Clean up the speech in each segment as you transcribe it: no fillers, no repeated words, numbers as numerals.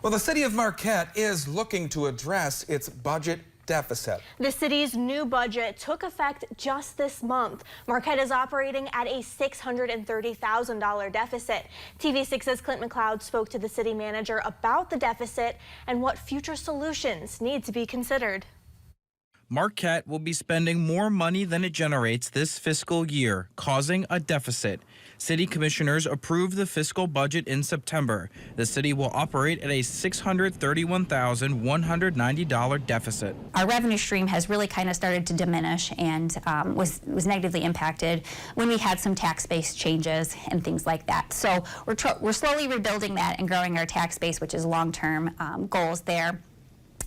Well, the city of Marquette is looking to address its budget deficit. The city's new budget took effect just this month. Marquette is operating at a $630,000 deficit. TV6's Clint McLeod spoke to the city manager about the deficit and what future solutions need to be considered. Marquette will be spending more money than it generates this fiscal year, causing a deficit. City commissioners approved the fiscal budget in September. The city will operate at a $631,190 deficit. Our revenue stream has really kind of started to diminish and was negatively impacted when we had some tax-based changes and things like that. So we're slowly rebuilding that and growing our tax base, which is long-term goals there.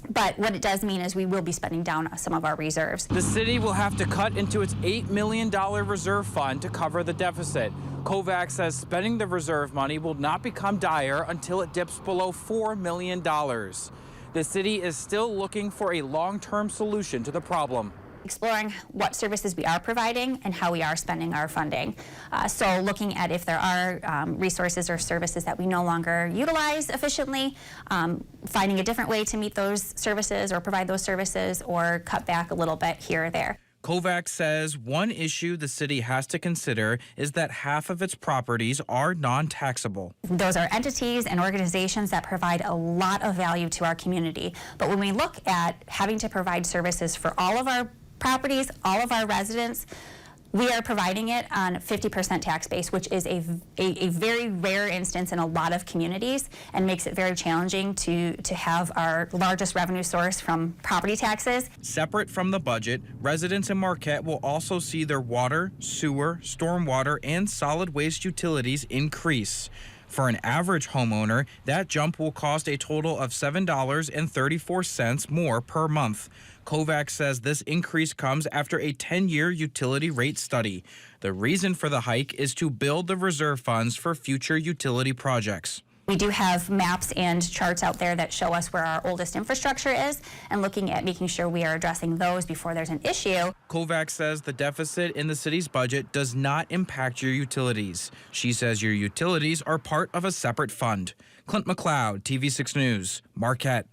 But what it does mean is we will be spending down some of our reserves. The city will have to cut into its $8 million reserve fund to cover the deficit. Kovacs says spending the reserve money will not become dire until it dips below $4 million. The city is still looking for a long-term solution to the problem. Exploring what services we are providing and how we are spending our funding. So looking at if there are resources or services that we no longer utilize efficiently, finding a different way to meet those services or provide those services or cut back a little bit here or there. Kovacs says one issue the city has to consider is that half of its properties are non-taxable. Those are entities and organizations that provide a lot of value to our community. But when we look at having to provide services for all of our properties, all of our residents, we are providing it on 50% tax base, which is a very rare instance in a lot of communities and makes it very challenging to have our largest revenue source from property taxes. Separate from the budget, residents in Marquette will also see their water, sewer, stormwater, and solid waste utilities increase. For an average homeowner, that jump will cost a total of $7.34 more per month. Kovacs says this increase comes after a 10-year utility rate study. The reason for the hike is to build the reserve funds for future utility projects. We do have maps and charts out there that show us where our oldest infrastructure is and looking at making sure we are addressing those before there's an issue. Kovacs says the deficit in the city's budget does not impact your utilities. She says your utilities are part of a separate fund. Clint McLeod, TV6 News, Marquette.